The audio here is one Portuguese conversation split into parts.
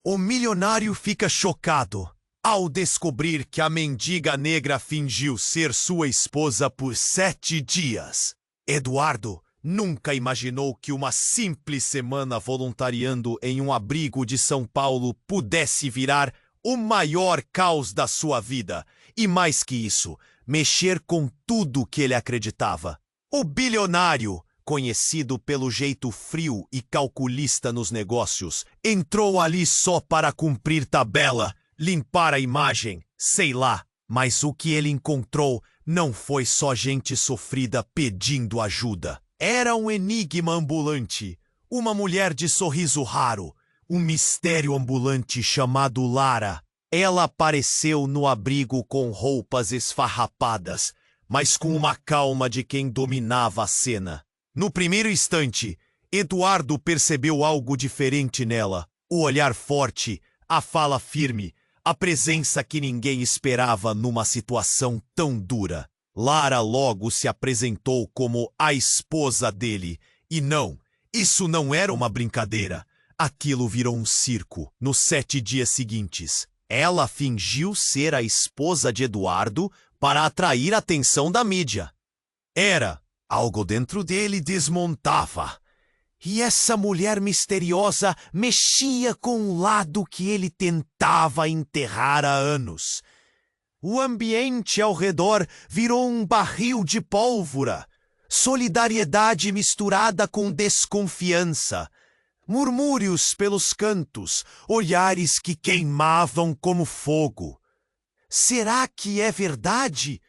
O milionário fica chocado ao descobrir que a mendiga negra fingiu ser sua esposa por 7 dias. Eduardo nunca imaginou que uma simples semana voluntariando em um abrigo de São Paulo pudesse virar o maior caos da sua vida. E mais que isso, mexer com tudo que ele acreditava. O bilionário, conhecido pelo jeito frio e calculista nos negócios, entrou ali só para cumprir tabela, limpar a imagem, sei lá. Mas o que ele encontrou não foi só gente sofrida pedindo ajuda. Era um enigma ambulante, uma mulher de sorriso raro, um mistério ambulante chamado Lara. Ela apareceu no abrigo com roupas esfarrapadas, mas com uma calma de quem dominava a cena. No primeiro instante, Eduardo percebeu algo diferente nela. O olhar forte, a fala firme, a presença que ninguém esperava numa situação tão dura. Lara logo se apresentou como a esposa dele. E não, isso não era uma brincadeira. Aquilo virou um circo. Nos 7 dias seguintes, ela fingiu ser a esposa de Eduardo para atrair a atenção da mídia. Algo dentro dele desmontava. E essa mulher misteriosa mexia com o lado que ele tentava enterrar há anos. O ambiente ao redor virou um barril de pólvora. Solidariedade misturada com desconfiança. Murmúrios pelos cantos, olhares que queimavam como fogo. Será que é verdade?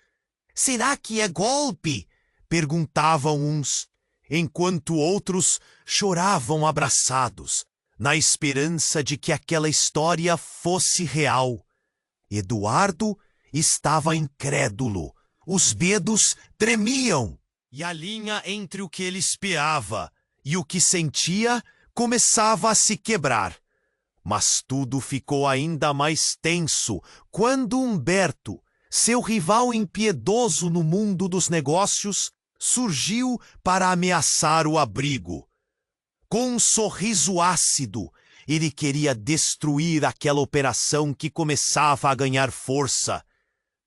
Será que é golpe? Perguntavam uns, enquanto outros choravam abraçados, na esperança de que aquela história fosse real. Eduardo estava incrédulo, os dedos tremiam, e a linha entre o que ele espiava e o que sentia começava a se quebrar. Mas tudo ficou ainda mais tenso quando Humberto, seu rival impiedoso no mundo dos negócios, surgiu para ameaçar o abrigo. Com um sorriso ácido, ele queria destruir aquela operação que começava a ganhar força,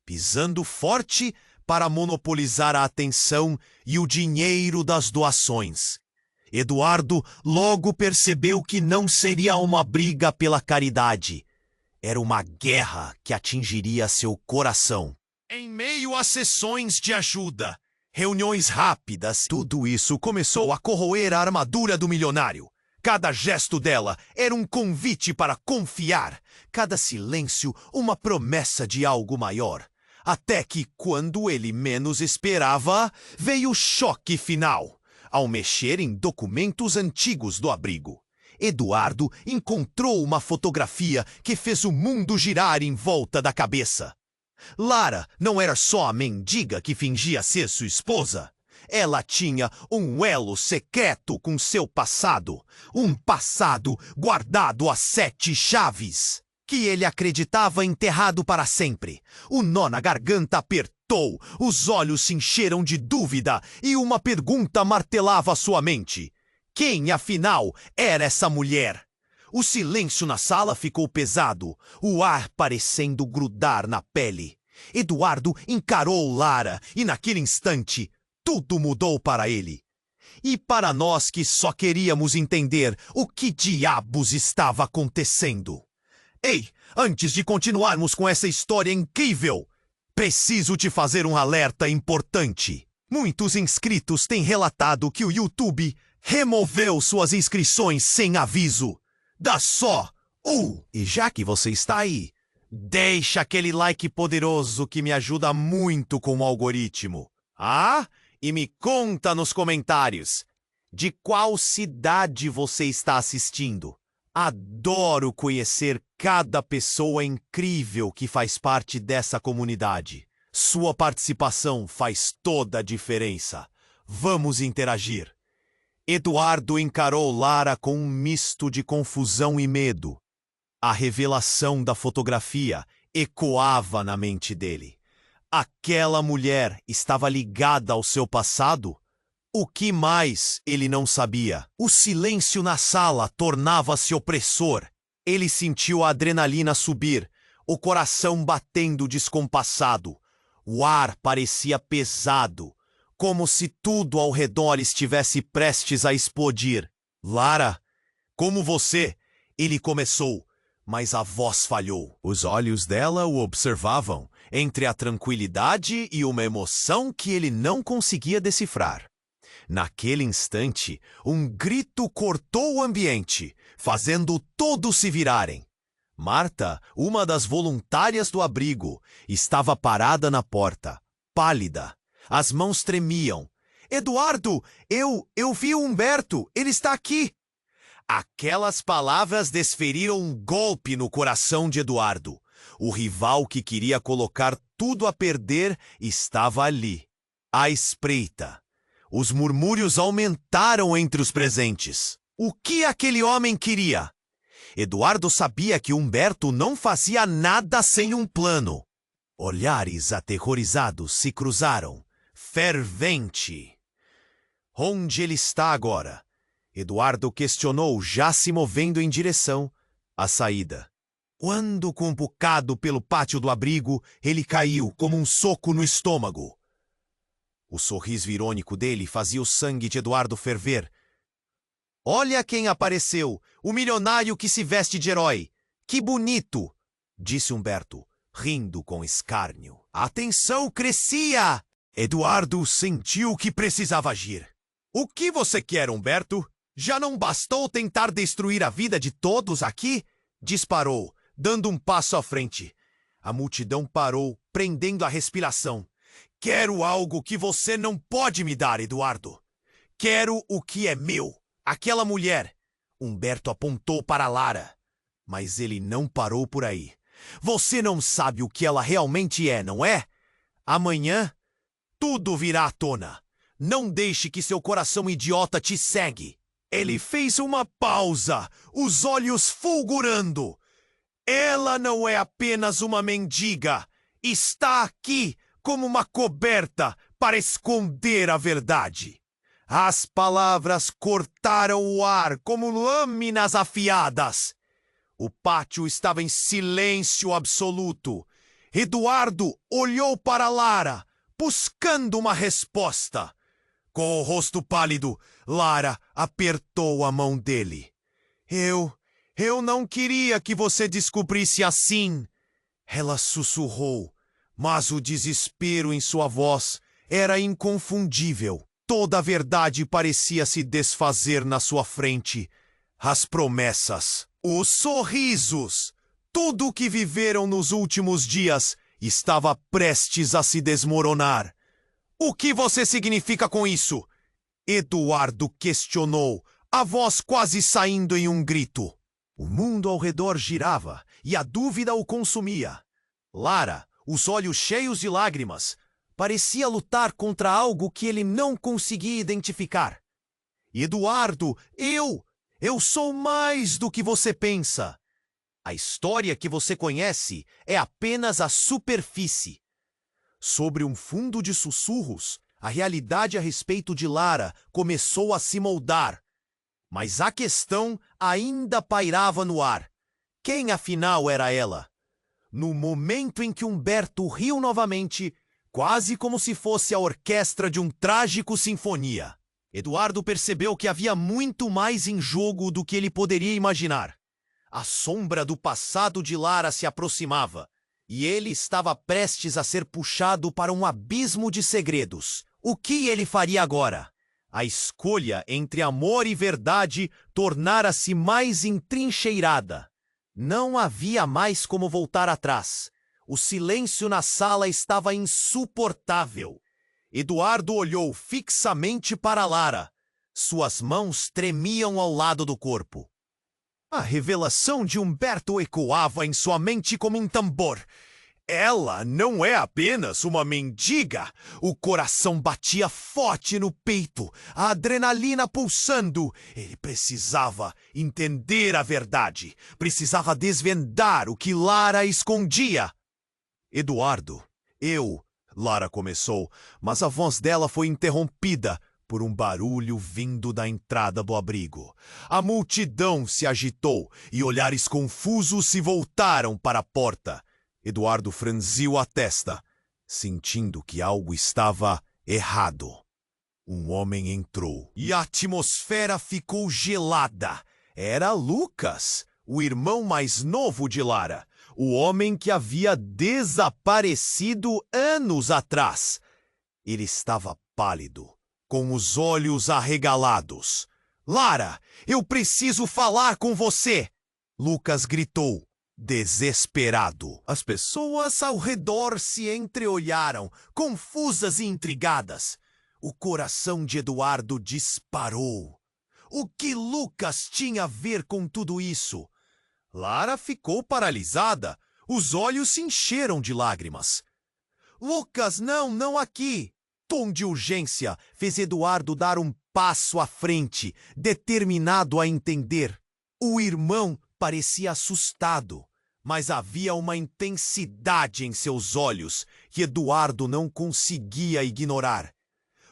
pisando forte para monopolizar a atenção e o dinheiro das doações. Eduardo logo percebeu que não seria uma briga pela caridade. Era uma guerra que atingiria seu coração. Em meio a sessões de ajuda, reuniões rápidas, tudo isso começou a corroer a armadura do milionário. Cada gesto dela era um convite para confiar, cada silêncio uma promessa de algo maior. Até que, quando ele menos esperava, veio o choque final. Ao mexer em documentos antigos do abrigo, Eduardo encontrou uma fotografia que fez o mundo girar em volta da cabeça. Lara não era só a mendiga que fingia ser sua esposa. Ela tinha um elo secreto com seu passado. Um passado guardado a 7 chaves, que ele acreditava enterrado para sempre. O nó na garganta apertou, os olhos se encheram de dúvida e uma pergunta martelava sua mente. Quem, afinal, era essa mulher? O silêncio na sala ficou pesado, o ar parecendo grudar na pele. Eduardo encarou Lara e, naquele instante, tudo mudou para ele. E para nós que só queríamos entender o que diabos estava acontecendo. Ei, antes de continuarmos com essa história incrível, preciso te fazer um alerta importante. Muitos inscritos têm relatado que o YouTube removeu suas inscrições sem aviso. Dá só E já que você está aí, deixa aquele like poderoso que me ajuda muito com o algoritmo. E me conta nos comentários de qual cidade você está assistindo. Adoro conhecer cada pessoa incrível que faz parte dessa comunidade. Sua participação faz toda a diferença. Vamos interagir. Eduardo encarou Lara com um misto de confusão e medo. A revelação da fotografia ecoava na mente dele. Aquela mulher estava ligada ao seu passado? O que mais ele não sabia? O silêncio na sala tornava-se opressor. Ele sentiu a adrenalina subir, o coração batendo descompassado. O ar parecia pesado, como se tudo ao redor estivesse prestes a explodir. Lara, como você? Ele começou, mas a voz falhou. Os olhos dela o observavam, entre a tranquilidade e uma emoção que ele não conseguia decifrar. Naquele instante, um grito cortou o ambiente, fazendo todos se virarem. Marta, uma das voluntárias do abrigo, estava parada na porta, pálida. As mãos tremiam. Eduardo, eu vi o Humberto, ele está aqui. Aquelas palavras desferiram um golpe no coração de Eduardo. O rival que queria colocar tudo a perder estava ali, à espreita. Os murmúrios aumentaram entre os presentes. O que aquele homem queria? Eduardo sabia que Humberto não fazia nada sem um plano. Olhares aterrorizados se cruzaram, fervente. Onde ele está agora? Eduardo questionou, já se movendo em direção à saída. Quando, compucado pelo pátio do abrigo, ele caiu como um soco no estômago. O sorriso irônico dele fazia o sangue de Eduardo ferver. Olha quem apareceu, o milionário que se veste de herói. Que bonito, disse Humberto, rindo com escárnio. A tensão crescia. Eduardo sentiu que precisava agir. O que você quer, Humberto? Já não bastou tentar destruir a vida de todos aqui? Disparou, dando um passo à frente. A multidão parou, prendendo a respiração. Quero algo que você não pode me dar, Eduardo. Quero o que é meu. Aquela mulher. Humberto apontou para Lara. Mas ele não parou por aí. Você não sabe o que ela realmente é, não é? Amanhã, tudo virá à tona. Não deixe que seu coração idiota te cegue. Ele fez uma pausa, os olhos fulgurando. Ela não é apenas uma mendiga. Está aqui como uma coberta para esconder a verdade. As palavras cortaram o ar como lâminas afiadas. O pátio estava em silêncio absoluto. Eduardo olhou para Lara, buscando uma resposta. Com o rosto pálido, Lara apertou a mão dele. Eu não queria que você descobrisse assim. Ela sussurrou, mas o desespero em sua voz era inconfundível. Toda a verdade parecia se desfazer na sua frente. As promessas, os sorrisos, tudo o que viveram nos últimos dias estava prestes a se desmoronar. O que você significa com isso? Eduardo questionou, a voz quase saindo em um grito. O mundo ao redor girava e a dúvida o consumia. Lara, os olhos cheios de lágrimas, parecia lutar contra algo que ele não conseguia identificar. Eduardo, eu sou mais do que você pensa. A história que você conhece é apenas a superfície. Sobre um fundo de sussurros, a realidade a respeito de Lara começou a se moldar. Mas a questão ainda pairava no ar. Quem afinal era ela? No momento em que Humberto riu novamente, quase como se fosse a orquestra de um trágico sinfonia, Eduardo percebeu que havia muito mais em jogo do que ele poderia imaginar. A sombra do passado de Lara se aproximava, e ele estava prestes a ser puxado para um abismo de segredos. O que ele faria agora? A escolha entre amor e verdade tornara-se mais entrincheirada. Não havia mais como voltar atrás. O silêncio na sala estava insuportável. Eduardo olhou fixamente para Lara. Suas mãos tremiam ao lado do corpo. A revelação de Humberto ecoava em sua mente como um tambor. Ela não é apenas uma mendiga. O coração batia forte no peito, a adrenalina pulsando. Ele precisava entender a verdade. Precisava desvendar o que Lara escondia. Eduardo, Lara começou, mas a voz dela foi interrompida por um barulho vindo da entrada do abrigo. A multidão se agitou e olhares confusos se voltaram para a porta. Eduardo franziu a testa, sentindo que algo estava errado. Um homem entrou e a atmosfera ficou gelada. Era Lucas, o irmão mais novo de Lara, o homem que havia desaparecido anos atrás. Ele estava pálido, com os olhos arregalados. "Lara, eu preciso falar com você!" Lucas gritou, desesperado. As pessoas ao redor se entreolharam, confusas e intrigadas. O coração de Eduardo disparou. O que Lucas tinha a ver com tudo isso? Lara ficou paralisada. Os olhos se encheram de lágrimas. "Lucas, não aqui!" Tom de urgência fez Eduardo dar um passo à frente, determinado a entender. O irmão parecia assustado, mas havia uma intensidade em seus olhos que Eduardo não conseguia ignorar.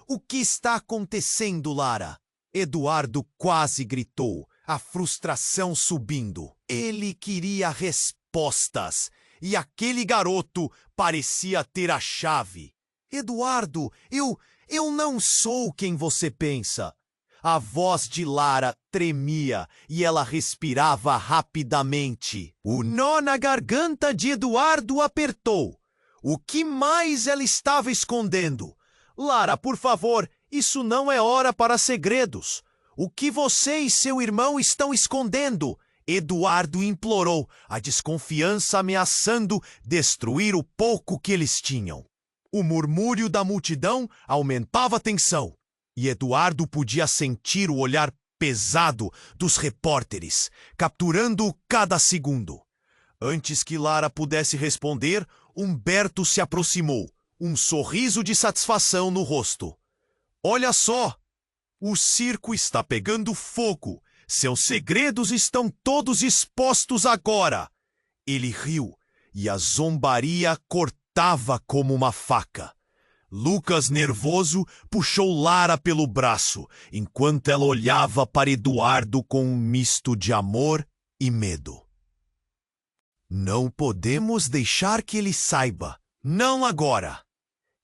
"O que está acontecendo, Lara?" Eduardo quase gritou, a frustração subindo. Ele queria respostas, e aquele garoto parecia ter a chave. "Eduardo, eu não sou quem você pensa." A voz de Lara tremia e ela respirava rapidamente. O nó na garganta de Eduardo apertou. O que mais ela estava escondendo? "Lara, por favor, isso não é hora para segredos. O que você e seu irmão estão escondendo?" Eduardo implorou, a desconfiança ameaçando destruir o pouco que eles tinham. O murmúrio da multidão aumentava a tensão, e Eduardo podia sentir o olhar pesado dos repórteres, capturando cada segundo. Antes que Lara pudesse responder, Humberto se aproximou, um sorriso de satisfação no rosto. "Olha só! O circo está pegando fogo. Seus segredos estão todos expostos agora." Ele riu, e a zombaria cortava como uma faca. Lucas, nervoso, puxou Lara pelo braço, enquanto ela olhava para Eduardo com um misto de amor e medo. "Não podemos deixar que ele saiba. Não agora."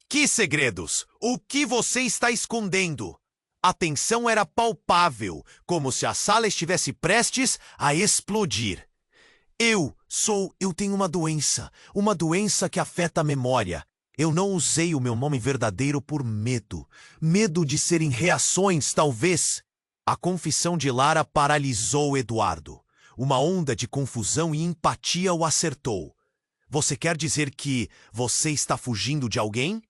"Que segredos? O que você está escondendo?" A tensão era palpável, como se a sala estivesse prestes a explodir. Eu tenho uma doença que afeta a memória. Eu não usei o meu nome verdadeiro por medo. Medo de serem reações, talvez." A confissão de Lara paralisou Eduardo. Uma onda de confusão e empatia o acertou. "Você quer dizer que você está fugindo de alguém?"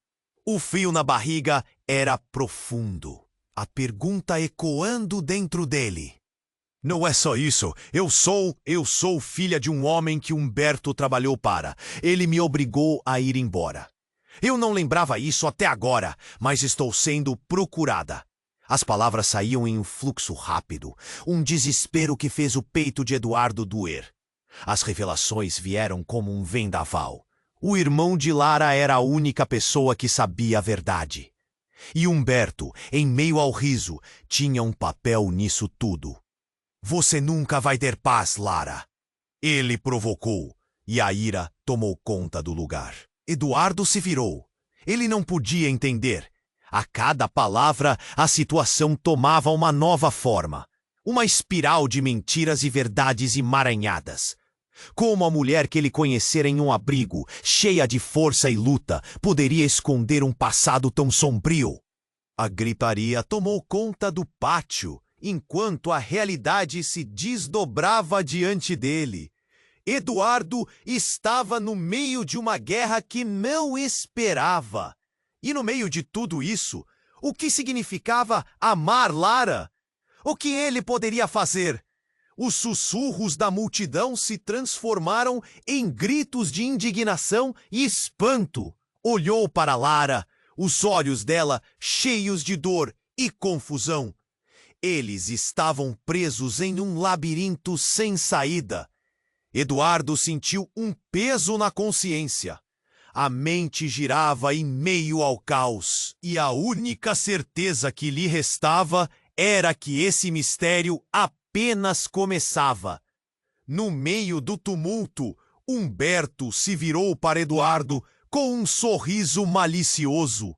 O frio na barriga era profundo, a pergunta ecoando dentro dele. "Não é só isso. Eu sou filha de um homem que Humberto trabalhou para. Ele me obrigou a ir embora. Eu não lembrava isso até agora, mas estou sendo procurada." As palavras saíam em um fluxo rápido, um desespero que fez o peito de Eduardo doer. As revelações vieram como um vendaval. O irmão de Lara era a única pessoa que sabia a verdade. E Humberto, em meio ao riso, tinha um papel nisso tudo. "Você nunca vai ter paz, Lara." Ele provocou, e a ira tomou conta do lugar. Eduardo se virou. Ele não podia entender. A cada palavra, a situação tomava uma nova forma. Uma espiral de mentiras e verdades emaranhadas. Como a mulher que ele conhecera em um abrigo, cheia de força e luta, poderia esconder um passado tão sombrio? A gritaria tomou conta do pátio, enquanto a realidade se desdobrava diante dele. Eduardo estava no meio de uma guerra que não esperava. E no meio de tudo isso, o que significava amar Lara? O que ele poderia fazer? Os sussurros da multidão se transformaram em gritos de indignação e espanto. Olhou para Lara, os olhos dela cheios de dor e confusão. Eles estavam presos em um labirinto sem saída. Eduardo sentiu um peso na consciência. A mente girava em meio ao caos, e a única certeza que lhe restava era que esse mistério apenas começava. No meio do tumulto, Humberto se virou para Eduardo com um sorriso malicioso.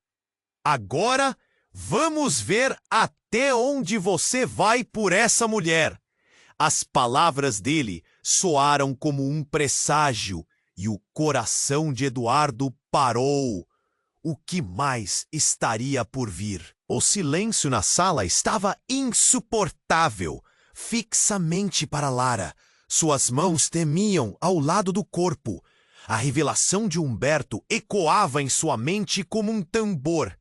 Agora, vamos ver até onde você vai por essa mulher. As palavras dele soaram como um presságio e o coração de Eduardo parou. O que mais estaria por vir? O silêncio na sala estava insuportável, fixamente para Lara. Suas mãos tremiam ao lado do corpo. A revelação de Humberto ecoava em sua mente como um tambor.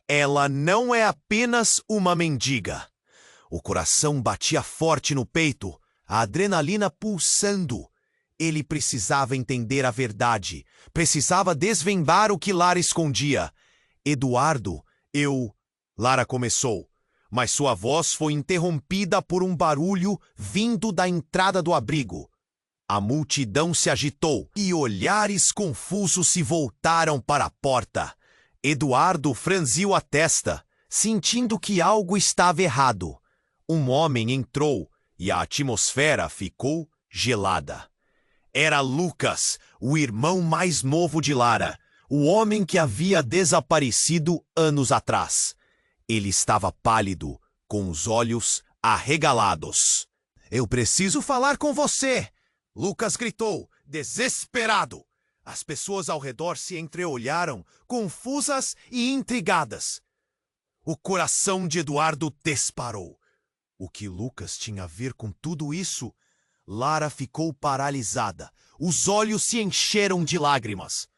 Ela não é apenas uma mendiga. O coração batia forte no peito, a adrenalina pulsando. Ele precisava entender a verdade, precisava desvendar o que Lara escondia. Eduardo, Lara começou, mas sua voz foi interrompida por um barulho vindo da entrada do abrigo. A multidão se agitou e olhares confusos se voltaram para a porta. Eduardo franziu a testa, sentindo que algo estava errado. Um homem entrou e a atmosfera ficou gelada. Era Lucas, o irmão mais novo de Lara, o homem que havia desaparecido anos atrás. Ele estava pálido, com os olhos arregalados. "Eu preciso falar com você!" Lucas gritou, desesperado. As pessoas ao redor se entreolharam, confusas e intrigadas. O coração de Eduardo disparou. O que Lucas tinha a ver com tudo isso? Lara ficou paralisada. Os olhos se encheram de lágrimas.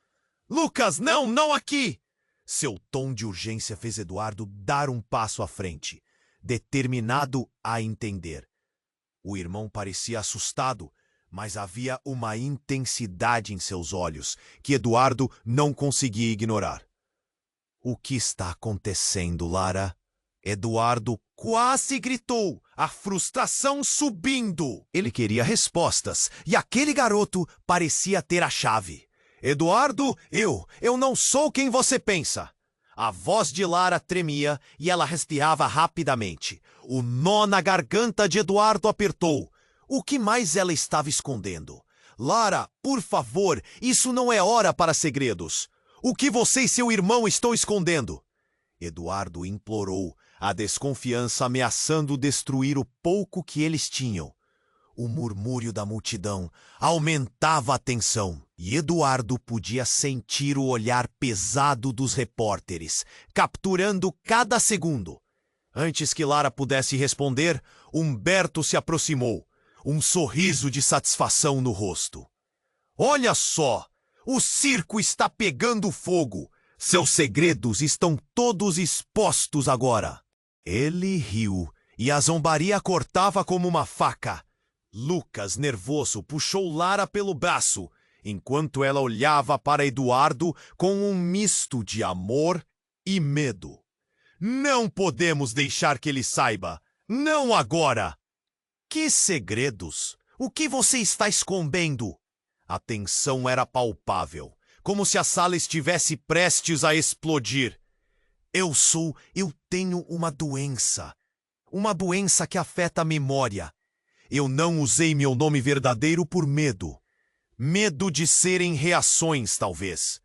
"Lucas, não aqui!" Seu tom de urgência fez Eduardo dar um passo à frente, determinado a entender. O irmão parecia assustado, mas havia uma intensidade em seus olhos que Eduardo não conseguia ignorar. "O que está acontecendo, Lara?" Eduardo quase gritou, a frustração subindo. Ele queria respostas, e aquele garoto parecia ter a chave. "Eduardo, eu não sou quem você pensa." A voz de Lara tremia e ela respirava rapidamente. O nó na garganta de Eduardo apertou. O que mais ela estava escondendo? "Lara, por favor, isso não é hora para segredos. O que você e seu irmão estão escondendo?" Eduardo implorou, a desconfiança ameaçando destruir o pouco que eles tinham. O murmúrio da multidão aumentava a tensão, e Eduardo podia sentir o olhar pesado dos repórteres, capturando cada segundo. Antes que Lara pudesse responder, Humberto se aproximou, um sorriso de satisfação no rosto. "Olha só! O circo está pegando fogo! Seus segredos estão todos expostos agora." Ele riu, e a zombaria cortava como uma faca. Lucas, nervoso, puxou Lara pelo braço, enquanto ela olhava para Eduardo com um misto de amor e medo. "Não podemos deixar que ele saiba! Não agora!" "Que segredos? O que você está escondendo?" A tensão era palpável, como se a sala estivesse prestes a explodir. Eu tenho uma doença que afeta a memória. Eu não usei meu nome verdadeiro por medo. Medo de serem reações, talvez."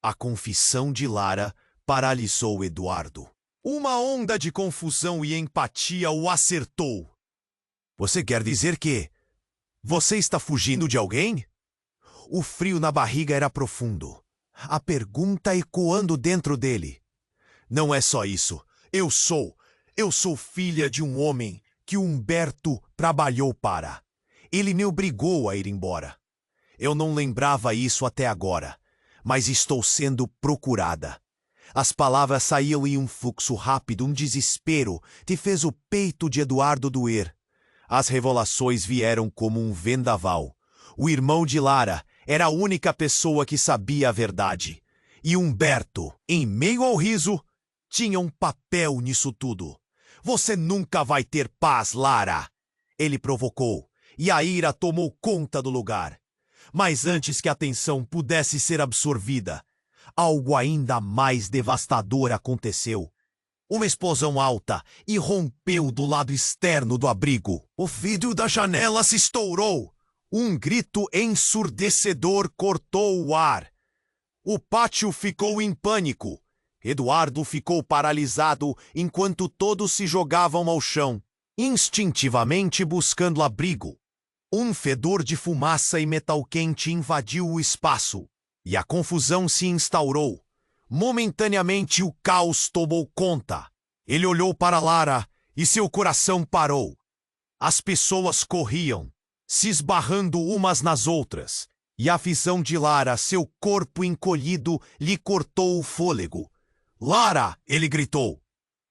A confissão de Lara paralisou Eduardo. Uma onda de confusão e empatia o acertou. "Você quer dizer que você está fugindo de alguém?" O frio na barriga era profundo, a pergunta ecoando dentro dele. "Não é só isso. Eu sou filha de um homem que Humberto trabalhou para. Ele me obrigou a ir embora. Eu não lembrava isso até agora, mas estou sendo procurada." As palavras saíam em um fluxo rápido, um desespero que fez o peito de Eduardo doer. As revelações vieram como um vendaval. O irmão de Lara era a única pessoa que sabia a verdade. E Humberto, em meio ao riso, tinha um papel nisso tudo. "Você nunca vai ter paz, Lara!" Ele provocou, e a ira tomou conta do lugar. Mas antes que a tensão pudesse ser absorvida, algo ainda mais devastador aconteceu. Uma explosão alta irrompeu do lado externo do abrigo. O vidro da janela se estourou. Um grito ensurdecedor cortou o ar. O pátio ficou em pânico. Eduardo ficou paralisado enquanto todos se jogavam ao chão, instintivamente buscando abrigo. Um fedor de fumaça e metal quente invadiu o espaço, e a confusão se instaurou. Momentaneamente o caos tomou conta. Ele olhou para Lara e seu coração parou. As pessoas corriam, se esbarrando umas nas outras, e a visão de Lara, seu corpo encolhido, lhe cortou o fôlego. "Lara!" ele gritou.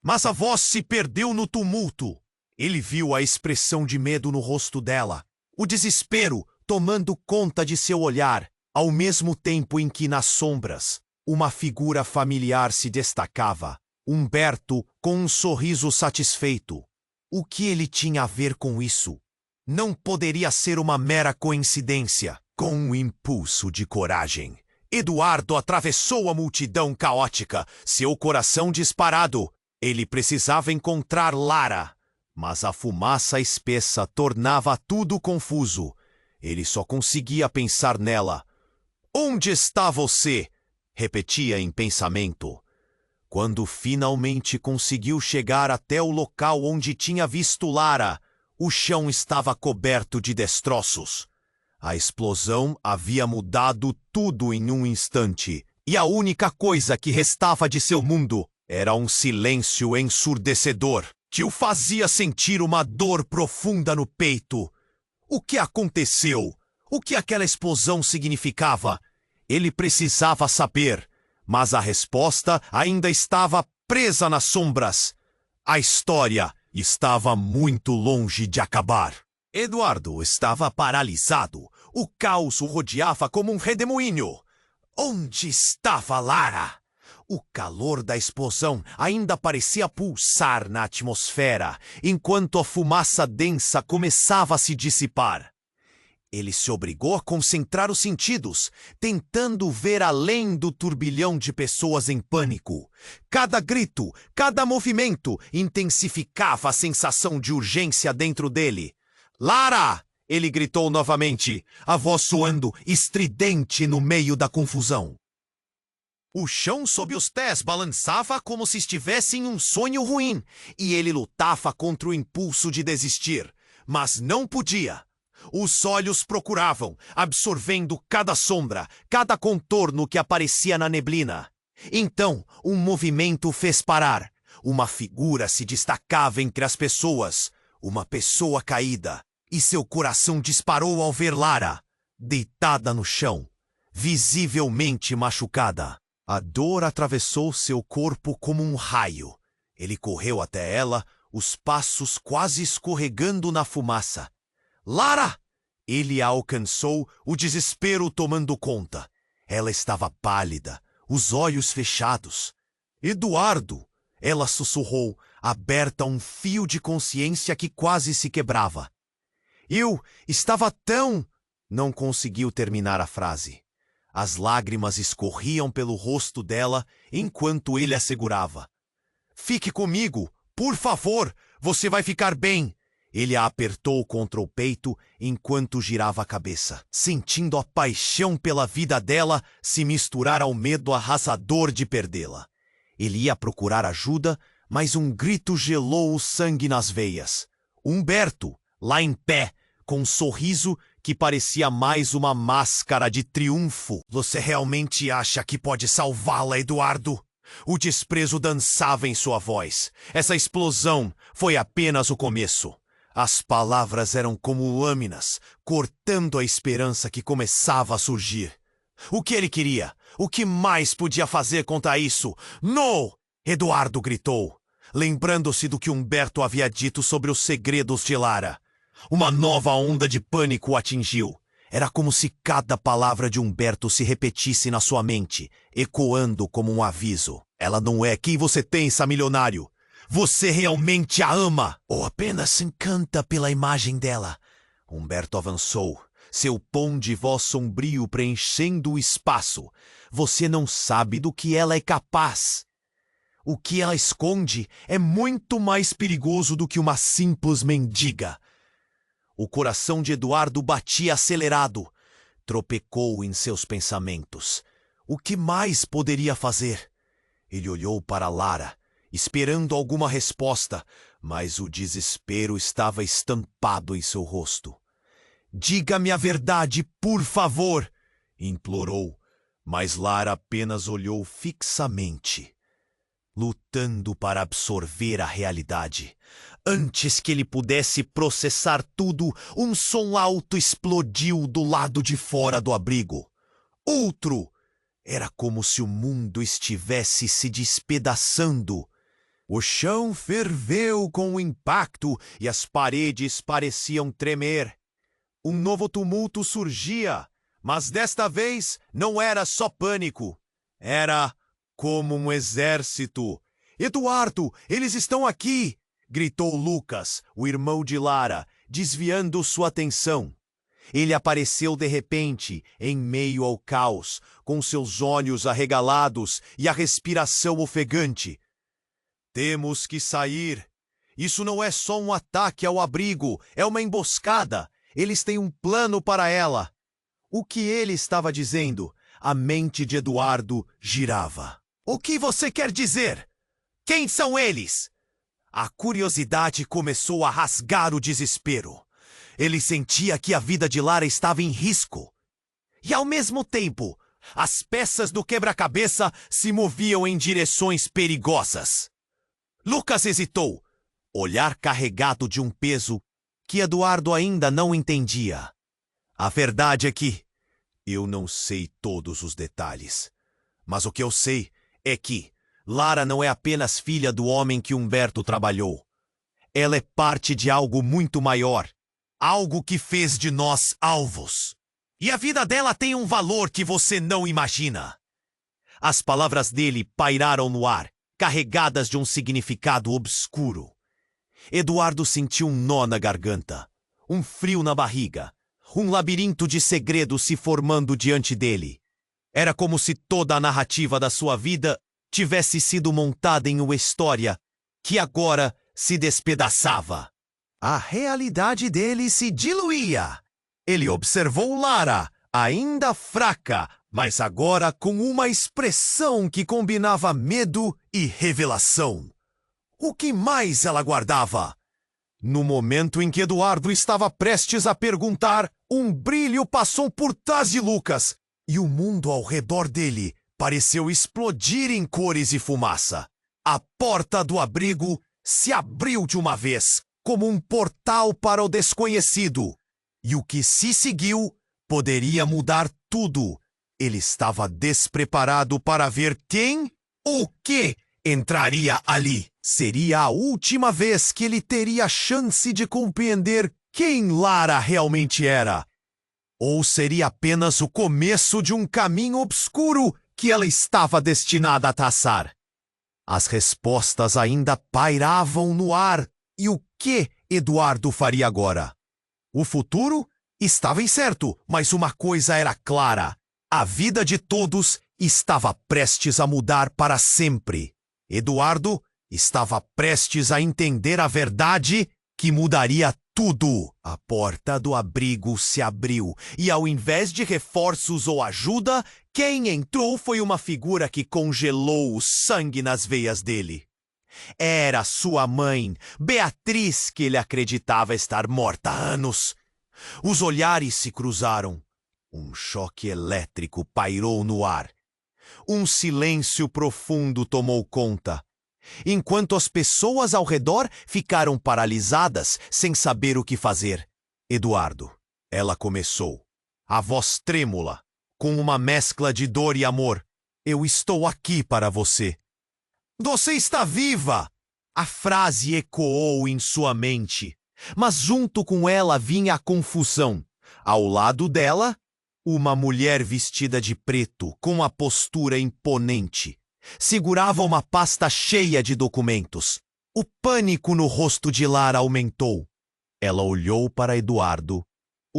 Mas a voz se perdeu no tumulto. Ele viu a expressão de medo no rosto dela, o desespero tomando conta de seu olhar, ao mesmo tempo em que nas sombras uma figura familiar se destacava. Humberto com um sorriso satisfeito. O que ele tinha a ver com isso? Não poderia ser uma mera coincidência. Com um impulso de coragem, Eduardo atravessou a multidão caótica, seu coração disparado. Ele precisava encontrar Lara, mas a fumaça espessa tornava tudo confuso. Ele só conseguia pensar nela. "Onde está você?" repetia em pensamento. Quando finalmente conseguiu chegar até o local onde tinha visto Lara, o chão estava coberto de destroços. A explosão havia mudado tudo em um instante, e a única coisa que restava de seu mundo era um silêncio ensurdecedor, que o fazia sentir uma dor profunda no peito. O que aconteceu? O que aquela explosão significava? Ele precisava saber, mas a resposta ainda estava presa nas sombras. A história estava muito longe de acabar. Eduardo estava paralisado. O caos o rodeava como um redemoinho. Onde estava Lara? O calor da explosão ainda parecia pulsar na atmosfera, enquanto a fumaça densa começava a se dissipar. Ele se obrigou a concentrar os sentidos, tentando ver além do turbilhão de pessoas em pânico. Cada grito, cada movimento intensificava a sensação de urgência dentro dele. "Lara!" ele gritou novamente, a voz soando estridente no meio da confusão. O chão sob os pés balançava como se estivesse em um sonho ruim, e ele lutava contra o impulso de desistir, mas não podia. Os olhos procuravam, absorvendo cada sombra, cada contorno que aparecia na neblina. Então, um movimento fez parar. Uma figura se destacava entre as pessoas, uma pessoa caída, e seu coração disparou ao ver Lara, deitada no chão, visivelmente machucada. A dor atravessou seu corpo como um raio. Ele correu até ela, os passos quase escorregando na fumaça. "Lara!" Ele a alcançou, o desespero tomando conta. Ela estava pálida, os olhos fechados. "Eduardo!" ela sussurrou, aberta a um fio de consciência que quase se quebrava. "Eu estava tão..." Não conseguiu terminar a frase. As lágrimas escorriam pelo rosto dela enquanto ele a segurava. "Fique comigo, por favor, você vai ficar bem." Ele a apertou contra o peito enquanto girava a cabeça, sentindo a paixão pela vida dela se misturar ao medo arrasador de perdê-la. Ele ia procurar ajuda, mas um grito gelou o sangue nas veias. Humberto, lá em pé, com um sorriso que parecia mais uma máscara de triunfo. "Você realmente acha que pode salvá-la, Eduardo?" O desprezo dançava em sua voz. Essa explosão foi apenas o começo. As palavras eram como lâminas, cortando a esperança que começava a surgir. O que ele queria? O que mais podia fazer contra isso? "Não!" Eduardo gritou, lembrando-se do que Humberto havia dito sobre os segredos de Lara. Uma nova onda de pânico o atingiu. Era como se cada palavra de Humberto se repetisse na sua mente, ecoando como um aviso. "Ela não é quem você pensa, milionário. Você realmente a ama, ou apenas se encanta pela imagem dela?" Humberto avançou, seu tom de voz sombrio preenchendo o espaço. Você não sabe do que ela é capaz. O que ela esconde é muito mais perigoso do que uma simples mendiga. O coração de Eduardo batia acelerado. Tropecou em seus pensamentos. O que mais poderia fazer? Ele olhou para Lara, esperando alguma resposta, mas o desespero estava estampado em seu rosto. "Diga-me a verdade, por favor!" implorou, mas Lara apenas olhou fixamente, lutando para absorver a realidade. Antes que ele pudesse processar tudo, um som alto explodiu do lado de fora do abrigo. Outro! Era como se o mundo estivesse se despedaçando. O chão ferveu com o impacto e as paredes pareciam tremer. Um novo tumulto surgia, mas desta vez não era só pânico. Era como um exército. "Eduardo, eles estão aqui!" gritou Lucas, o irmão de Lara, desviando sua atenção. Ele apareceu de repente, em meio ao caos, com seus olhos arregalados e a respiração ofegante. "Temos que sair. Isso não é só um ataque ao abrigo, é uma emboscada. Eles têm um plano para ela." O que ele estava dizendo? A mente de Eduardo girava. "O que você quer dizer? Quem são eles?" A curiosidade começou a rasgar o desespero. Ele sentia que a vida de Lara estava em risco. E ao mesmo tempo, as peças do quebra-cabeça se moviam em direções perigosas. Lucas hesitou, olhar carregado de um peso que Eduardo ainda não entendia. "A verdade é que eu não sei todos os detalhes. Mas o que eu sei é que Lara não é apenas filha do homem que Humberto trabalhou. Ela é parte de algo muito maior. Algo que fez de nós alvos. E a vida dela tem um valor que você não imagina." As palavras dele pairaram no ar, carregadas de um significado obscuro. Eduardo sentiu um nó na garganta, um frio na barriga, um labirinto de segredos se formando diante dele. Era como se toda a narrativa da sua vida tivesse sido montada em uma história que agora se despedaçava. A realidade dele se diluía. Ele observou Lara, ainda fraca, mas agora com uma expressão que combinava medo e revelação. O que mais ela guardava? No momento em que Eduardo estava prestes a perguntar, um brilho passou por trás de Lucas e o mundo ao redor dele pareceu explodir em cores e fumaça. A porta do abrigo se abriu de uma vez, como um portal para o desconhecido. E o que se seguiu poderia mudar tudo. Ele estava despreparado para ver quem ou que entraria ali. Seria a última vez que ele teria a chance de compreender quem Lara realmente era. Ou seria apenas o começo de um caminho obscuro que ela estava destinada a traçar. As respostas ainda pairavam no ar. E o que Eduardo faria agora? O futuro estava incerto, mas uma coisa era clara. A vida de todos estava prestes a mudar para sempre. Eduardo estava prestes a entender a verdade que mudaria tudo. A porta do abrigo se abriu e, ao invés de reforços ou ajuda, quem entrou foi uma figura que congelou o sangue nas veias dele. Era sua mãe, Beatriz, que ele acreditava estar morta há anos. Os olhares se cruzaram. Um choque elétrico pairou no ar. Um silêncio profundo tomou conta, enquanto as pessoas ao redor ficaram paralisadas, sem saber o que fazer. "Eduardo", ela começou, a voz trêmula, com uma mescla de dor e amor. "Eu estou aqui para você." "Você está viva!" A frase ecoou em sua mente, mas junto com ela vinha a confusão. Ao lado dela, uma mulher vestida de preto, com a postura imponente, segurava uma pasta cheia de documentos. O pânico no rosto de Lara aumentou. Ela olhou para Eduardo,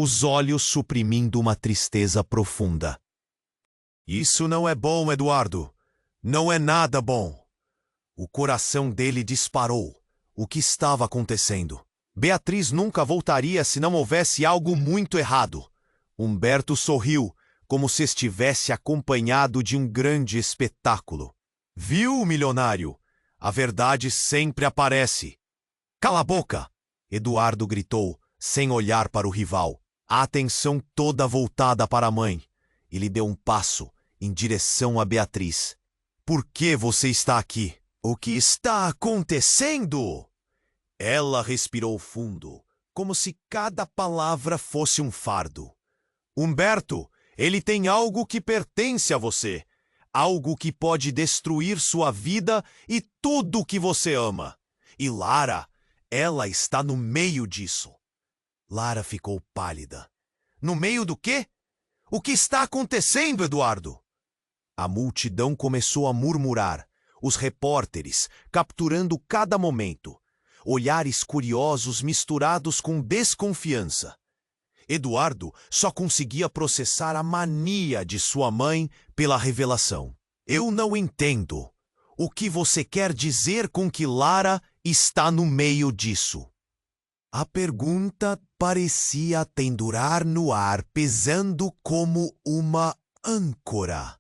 os olhos suprimindo uma tristeza profunda. Isso não é bom, Eduardo. Não é nada bom. O coração dele disparou. O que estava acontecendo? Beatriz nunca voltaria se não houvesse algo muito errado. Humberto sorriu, como se estivesse acompanhado de um grande espetáculo. Viu, milionário? A verdade sempre aparece. Cala a boca! Eduardo gritou, sem olhar para o rival, a atenção toda voltada para a mãe. Ele deu um passo em direção a Beatriz. Por que você está aqui? O que está acontecendo? Ela respirou fundo, como se cada palavra fosse um fardo. Humberto, ele tem algo que pertence a você. Algo que pode destruir sua vida e tudo que você ama. E Lara, ela está no meio disso. Lara ficou pálida. No meio do quê? O que está acontecendo, Eduardo? A multidão começou a murmurar, os repórteres capturando cada momento, olhares curiosos misturados com desconfiança. Eduardo só conseguia processar a mania de sua mãe pela revelação. Eu não entendo. O que você quer dizer com que Lara está no meio disso? A pergunta parecia pendurar no ar, pesando como uma âncora.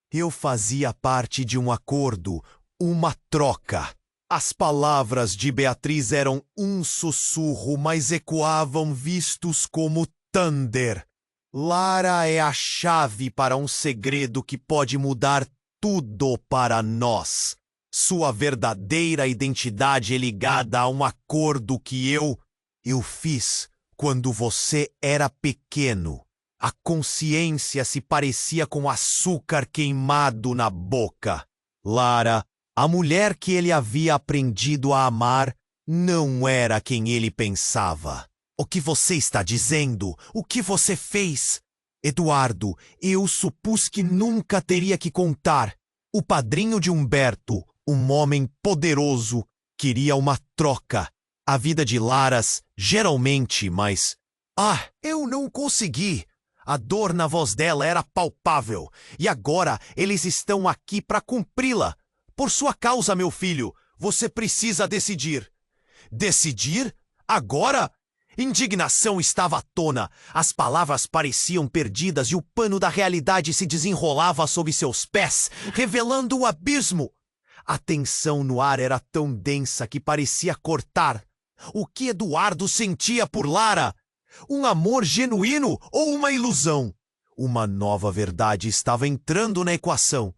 Eu fazia parte de um acordo, uma troca. As palavras de Beatriz eram um sussurro, mas ecoavam vistos como thunder. Lara é a chave para um segredo que pode mudar tudo para nós. Sua verdadeira identidade é ligada a um acordo que eu fiz quando você era pequeno. A consciência se parecia com açúcar queimado na boca. Lara, a mulher que ele havia aprendido a amar, não era quem ele pensava. O que você está dizendo? O que você fez? Eduardo, eu supus que nunca teria que contar. O padrinho de Humberto, um homem poderoso, queria uma troca. A vida de Laras, geralmente, mas... eu não consegui. A dor na voz dela era palpável. E agora eles estão aqui para cumpri-la. Por sua causa, meu filho, você precisa decidir. Decidir? Agora? Indignação estava à tona. As palavras pareciam perdidas e o pano da realidade se desenrolava sob seus pés, revelando o abismo. A tensão no ar era tão densa que parecia cortar. O que Eduardo sentia por Lara? Um amor genuíno ou uma ilusão? Uma nova verdade estava entrando na equação.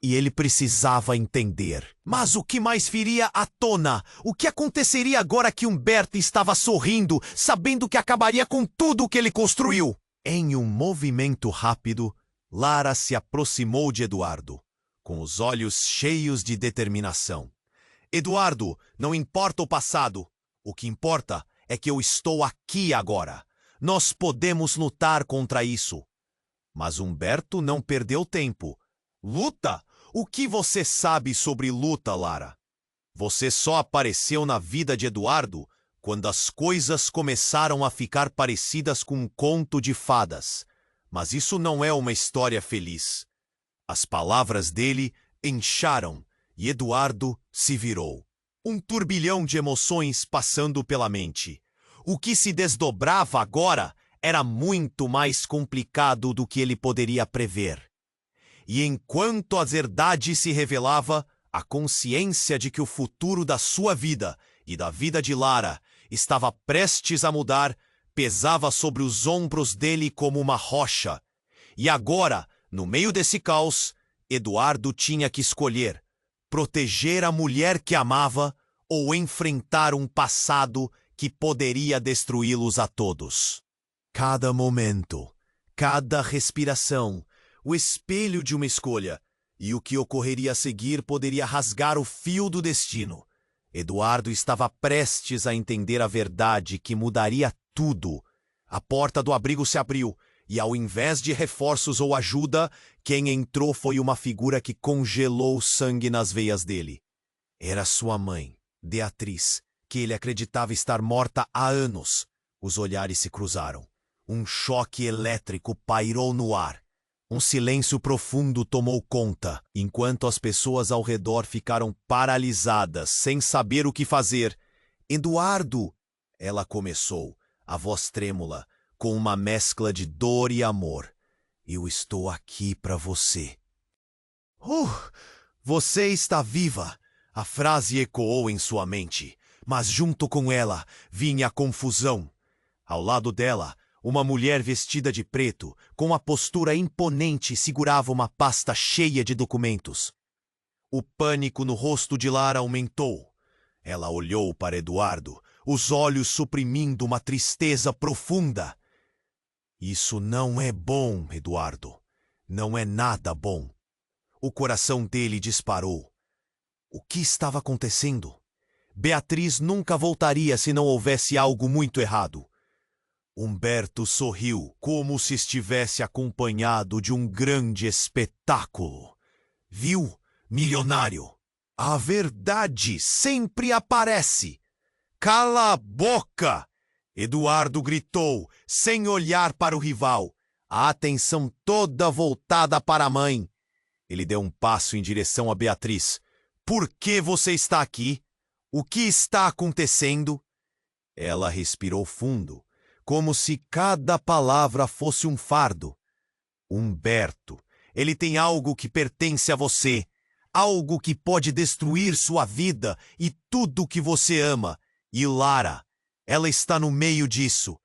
E ele precisava entender. Mas o que mais viria à tona? O que aconteceria agora que Humberto estava sorrindo, sabendo que acabaria com tudo o que ele construiu? Em um movimento rápido, Lara se aproximou de Eduardo, com os olhos cheios de determinação. Eduardo, não importa o passado. O que importa é que eu estou aqui agora. Nós podemos lutar contra isso. Mas Humberto não perdeu tempo. Luta? O que você sabe sobre luta, Lara? Você só apareceu na vida de Eduardo quando as coisas começaram a ficar parecidas com um conto de fadas. Mas isso não é uma história feliz. As palavras dele incharam e Eduardo se virou. Um turbilhão de emoções passando pela mente. O que se desdobrava agora era muito mais complicado do que ele poderia prever. E enquanto a verdade se revelava, a consciência de que o futuro da sua vida e da vida de Lara estava prestes a mudar pesava sobre os ombros dele como uma rocha. E agora, no meio desse caos, Eduardo tinha que escolher: proteger a mulher que amava ou enfrentar um passado que poderia destruí-los a todos. Cada momento, cada respiração, o espelho de uma escolha, e o que ocorreria a seguir poderia rasgar o fio do destino. Eduardo estava prestes a entender a verdade que mudaria tudo. A porta do abrigo se abriu, e ao invés de reforços ou ajuda, quem entrou foi uma figura que congelou o sangue nas veias dele. Era sua mãe, Beatriz, que ele acreditava estar morta há anos. Os olhares se cruzaram. Um choque elétrico pairou no ar. Um silêncio profundo tomou conta, enquanto as pessoas ao redor ficaram paralisadas, sem saber o que fazer. Eduardo, ela começou, a voz trêmula, com uma mescla de dor e amor. Eu estou aqui para você. Você está viva! A frase ecoou em sua mente, mas junto com ela vinha a confusão. Ao lado dela, uma mulher vestida de preto, com a postura imponente, segurava uma pasta cheia de documentos. O pânico no rosto de Lara aumentou. Ela olhou para Eduardo, os olhos suprimindo uma tristeza profunda. Isso não é bom, Eduardo. Não é nada bom. O coração dele disparou. O que estava acontecendo? Beatriz nunca voltaria se não houvesse algo muito errado. Humberto sorriu, como se estivesse acompanhado de um grande espetáculo. Viu, milionário? A verdade sempre aparece. Cala a boca! Eduardo gritou, sem olhar para o rival, a atenção toda voltada para a mãe. Ele deu um passo em direção a Beatriz. Por que você está aqui? O que está acontecendo? Ela respirou fundo, como se cada palavra fosse um fardo. Humberto, ele tem algo que pertence a você, algo que pode destruir sua vida e tudo que você ama. E Lara, ela está no meio disso.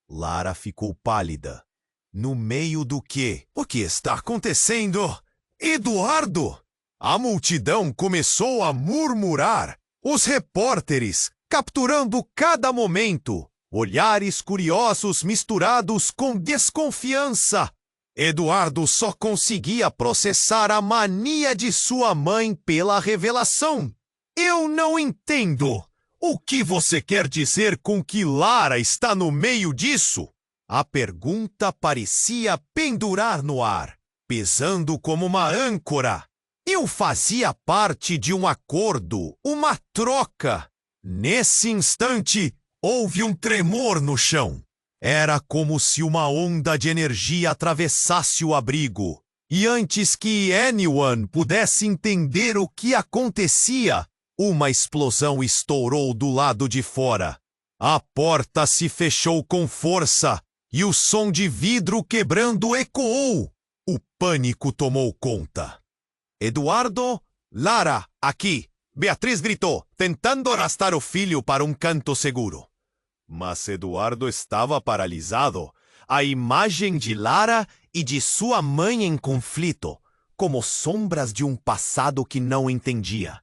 Lara ficou pálida. No meio do quê? O que está acontecendo? Eduardo! A multidão começou a murmurar. Os repórteres capturando cada momento. Olhares curiosos misturados com desconfiança. Eduardo só conseguia processar a mania de sua mãe pela revelação. Eu não entendo. O que você quer dizer com que Lara está no meio disso? A pergunta parecia pendurar no ar, pesando como uma âncora. Eu fazia parte de um acordo, uma troca. Nesse instante, houve um tremor no chão. Era como se uma onda de energia atravessasse o abrigo. E antes que anyone pudesse entender o que acontecia, uma explosão estourou do lado de fora. A porta se fechou com força e o som de vidro quebrando ecoou. O pânico tomou conta. Eduardo, Lara, aqui! Beatriz gritou, tentando arrastar o filho para um canto seguro. Mas Eduardo estava paralisado. A imagem de Lara e de sua mãe em conflito, como sombras de um passado que não entendia.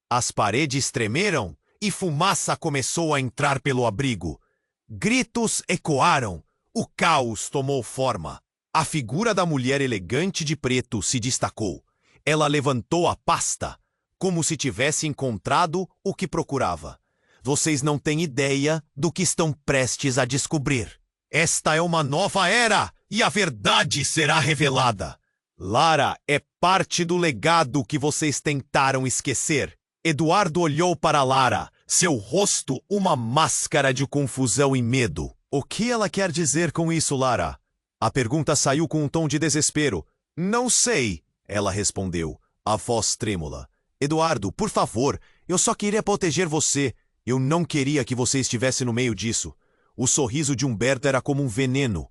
As paredes tremeram e fumaça começou a entrar pelo abrigo. Gritos ecoaram. O caos tomou forma. A figura da mulher elegante de preto se destacou. Ela levantou a pasta, como se tivesse encontrado o que procurava. Vocês não têm ideia do que estão prestes a descobrir. Esta é uma nova era e a verdade será revelada. Lara é parte do legado que vocês tentaram esquecer. Eduardo olhou para Lara, seu rosto uma máscara de confusão e medo. O que ela quer dizer com isso, Lara? A pergunta saiu com um tom de desespero. Não sei, ela respondeu, a voz trêmula. Eduardo, por favor, eu só queria proteger você. Eu não queria que você estivesse no meio disso. O sorriso de Humberto era como um veneno.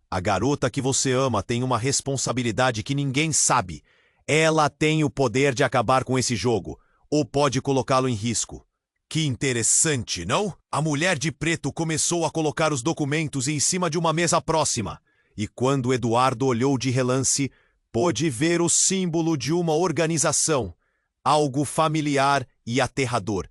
A garota que você ama tem uma responsabilidade que ninguém sabe. Ela tem o poder de acabar com esse jogo, ou pode colocá-lo em risco. Que interessante, não? A mulher de preto começou a colocar os documentos em cima de uma mesa próxima. E quando Eduardo olhou de relance, pôde ver o símbolo de uma organização. Algo familiar e aterrador.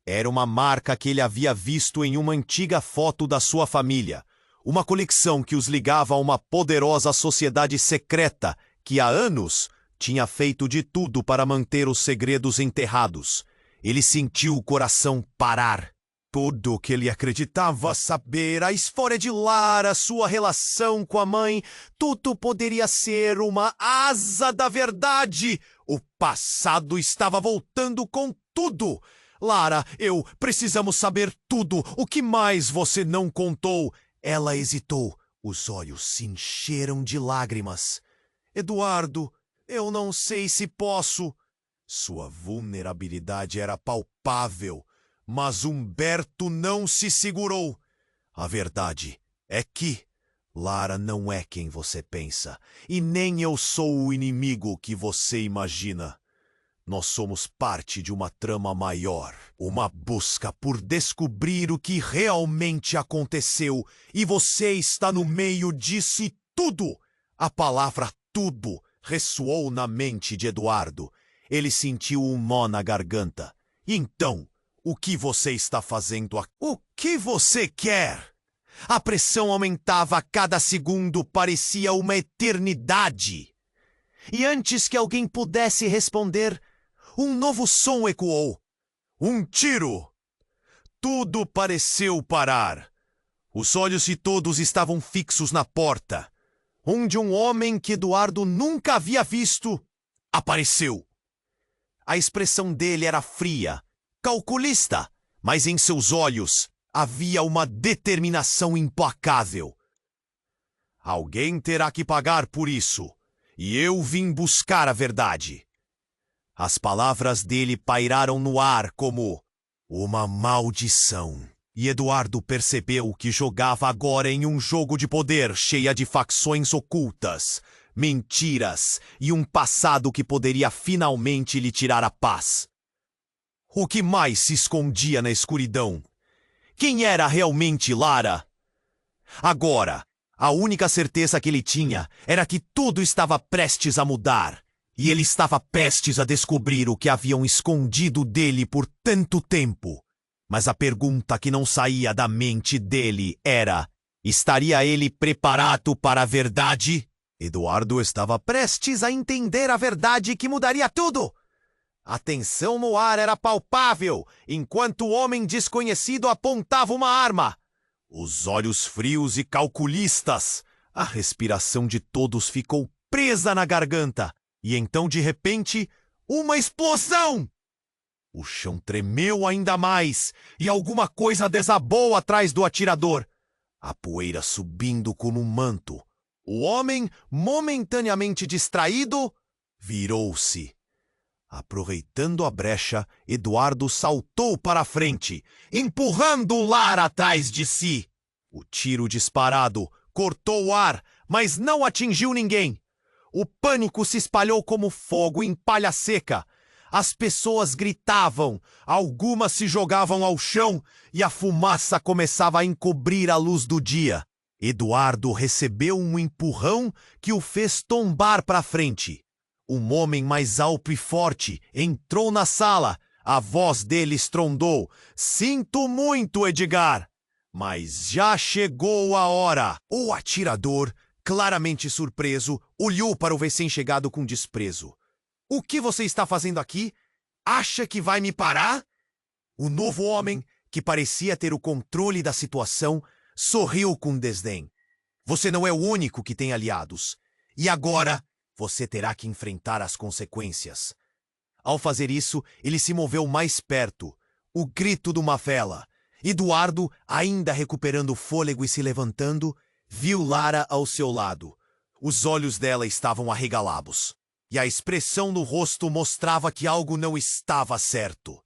Era uma marca que ele havia visto em uma antiga foto da sua família. Uma conexão que os ligava a uma poderosa sociedade secreta que há anos tinha feito de tudo para manter os segredos enterrados. Ele sentiu o coração parar. Tudo o que ele acreditava saber, a história de Lara, sua relação com a mãe, tudo poderia ser uma asa da verdade. O passado estava voltando com tudo. Lara, precisamos saber tudo. O que mais você não contou? Ela hesitou. Os olhos se encheram de lágrimas. Eduardo, eu não sei se posso. Sua vulnerabilidade era palpável, mas Humberto não se segurou. A verdade é que Lara não é quem você pensa, e nem eu sou o inimigo que você imagina. Nós somos parte de uma trama maior, uma busca por descobrir o que realmente aconteceu, e você está no meio disso e tudo. A palavra tudo ressoou na mente de Eduardo. Ele sentiu um nó na garganta. Então, o que você está fazendo aqui? O que você quer? A pressão aumentava a cada segundo, parecia uma eternidade. E antes que alguém pudesse responder, um novo som ecoou. Um tiro! Tudo pareceu parar. Os olhos de todos estavam fixos na porta, onde um homem que Eduardo nunca havia visto apareceu. A expressão dele era fria, calculista, mas em seus olhos havia uma determinação implacável. Alguém terá que pagar por isso, e eu vim buscar a verdade. As palavras dele pairaram no ar como uma maldição. E Eduardo percebeu que jogava agora em um jogo de poder cheia de facções ocultas, mentiras e um passado que poderia finalmente lhe tirar a paz. O que mais se escondia na escuridão? Quem era realmente Lara? Agora, a única certeza que ele tinha era que tudo estava prestes a mudar. E ele estava prestes a descobrir o que haviam escondido dele por tanto tempo. Mas a pergunta que não saía da mente dele era: estaria ele preparado para a verdade? Eduardo estava prestes a entender a verdade que mudaria tudo. A tensão no ar era palpável, enquanto o homem desconhecido apontava uma arma. Os olhos frios e calculistas. A respiração de todos ficou presa na garganta. E então, de repente, uma explosão! O chão tremeu ainda mais e alguma coisa desabou atrás do atirador. A poeira subindo como um manto. O homem, momentaneamente distraído, virou-se. Aproveitando a brecha, Eduardo saltou para a frente, empurrando Lara atrás de si. O tiro disparado cortou o ar, mas não atingiu ninguém. O pânico se espalhou como fogo em palha seca. As pessoas gritavam, algumas se jogavam ao chão e a fumaça começava a encobrir a luz do dia. Eduardo recebeu um empurrão que o fez tombar para frente. Um homem mais alto e forte entrou na sala. A voz dele estrondou: "Sinto muito, Edgar, mas já chegou a hora." O atirador, claramente surpreso, olhou para o recém-chegado com desprezo. "O que você está fazendo aqui? Acha que vai me parar?" O novo homem, que parecia ter o controle da situação, sorriu com desdém. "Você não é o único que tem aliados. E agora você terá que enfrentar as consequências." Ao fazer isso, ele se moveu mais perto. O grito de uma vela. Eduardo, ainda recuperando o fôlego e se levantando, viu Lara ao seu lado. Os olhos dela estavam arregalados, e a expressão no rosto mostrava que algo não estava certo.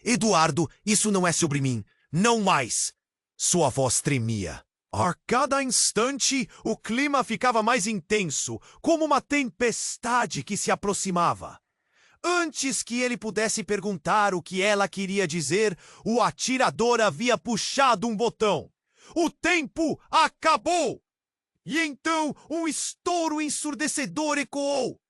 "Eduardo, isso não é sobre mim. Não mais!" Sua voz tremia. A cada instante, o clima ficava mais intenso, como uma tempestade que se aproximava. Antes que ele pudesse perguntar o que ela queria dizer, o atirador havia puxado um botão. O tempo acabou! E então um estouro ensurdecedor ecoou.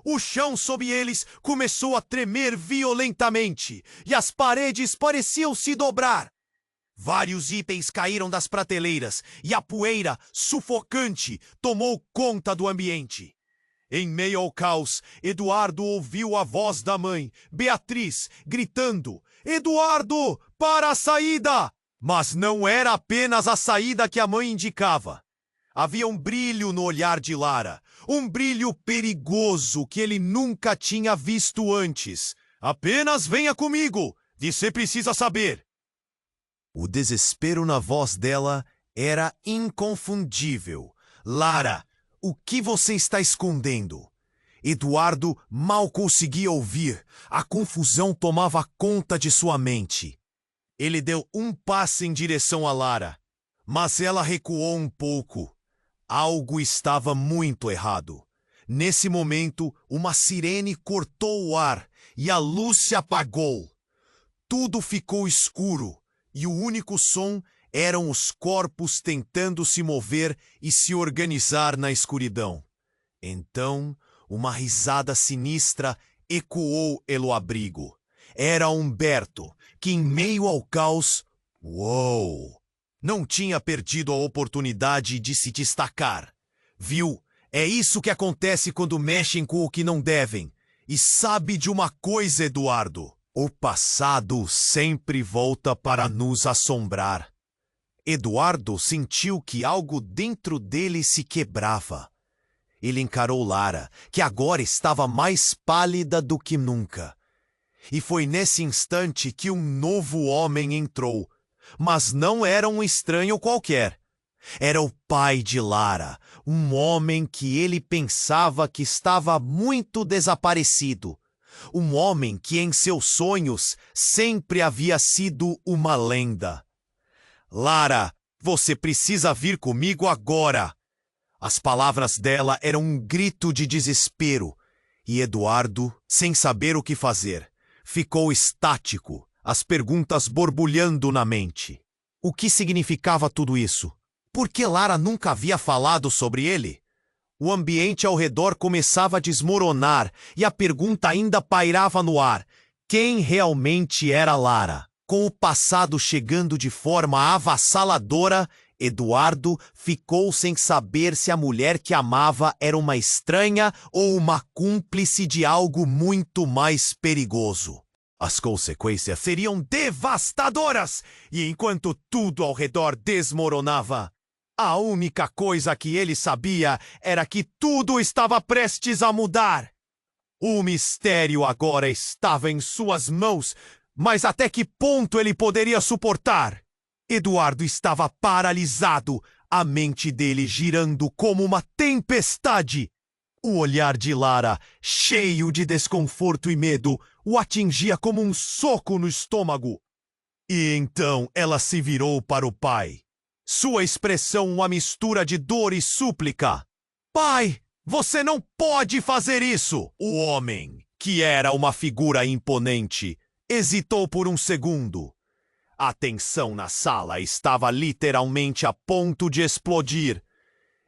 O chão sob eles começou a tremer violentamente e as paredes pareciam se dobrar. Vários itens caíram das prateleiras e a poeira, sufocante, tomou conta do ambiente. Em meio ao caos, Eduardo ouviu a voz da mãe, Beatriz, gritando: "Eduardo, para a saída!" Mas não era apenas a saída que a mãe indicava. Havia um brilho no olhar de Lara, um brilho perigoso que ele nunca tinha visto antes. "Apenas venha comigo, você precisa saber." O desespero na voz dela era inconfundível. Lara, o que você está escondendo? Eduardo mal conseguia ouvir. A confusão tomava conta de sua mente. Ele deu um passo em direção a Lara, mas ela recuou um pouco. Algo estava muito errado. Nesse momento, uma sirene cortou o ar e a luz se apagou. Tudo ficou escuro e o único som eram os corpos tentando se mover e se organizar na escuridão. Então, uma risada sinistra ecoou pelo abrigo. Era Humberto, que em meio ao caos, não tinha perdido a oportunidade de se destacar. Viu? É isso que acontece quando mexem com o que não devem. E sabe de uma coisa, Eduardo? O passado sempre volta para nos assombrar. Eduardo sentiu que algo dentro dele se quebrava. Ele encarou Lara, que agora estava mais pálida do que nunca. E foi nesse instante que um novo homem entrou. Mas não era um estranho qualquer. Era o pai de Lara, um homem que ele pensava que estava muito desaparecido. Um homem que em seus sonhos sempre havia sido uma lenda. Lara, você precisa vir comigo agora. As palavras dela eram um grito de desespero. E Eduardo, sem saber o que fazer, ficou estático, as perguntas borbulhando na mente. O que significava tudo isso? Por que Lara nunca havia falado sobre ele? O ambiente ao redor começava a desmoronar e a pergunta ainda pairava no ar. Quem realmente era Lara? Com o passado chegando de forma avassaladora, Eduardo ficou sem saber se a mulher que amava era uma estranha ou uma cúmplice de algo muito mais perigoso. As consequências seriam devastadoras, e enquanto tudo ao redor desmoronava, a única coisa que ele sabia era que tudo estava prestes a mudar. O mistério agora estava em suas mãos, mas até que ponto ele poderia suportar? Eduardo estava paralisado, a mente dele girando como uma tempestade. O olhar de Lara, cheio de desconforto e medo, o atingia como um soco no estômago. E então ela se virou para o pai. Sua expressão uma mistura de dor e súplica. Pai, você não pode fazer isso! O homem, que era uma figura imponente, hesitou por um segundo. A tensão na sala estava literalmente a ponto de explodir.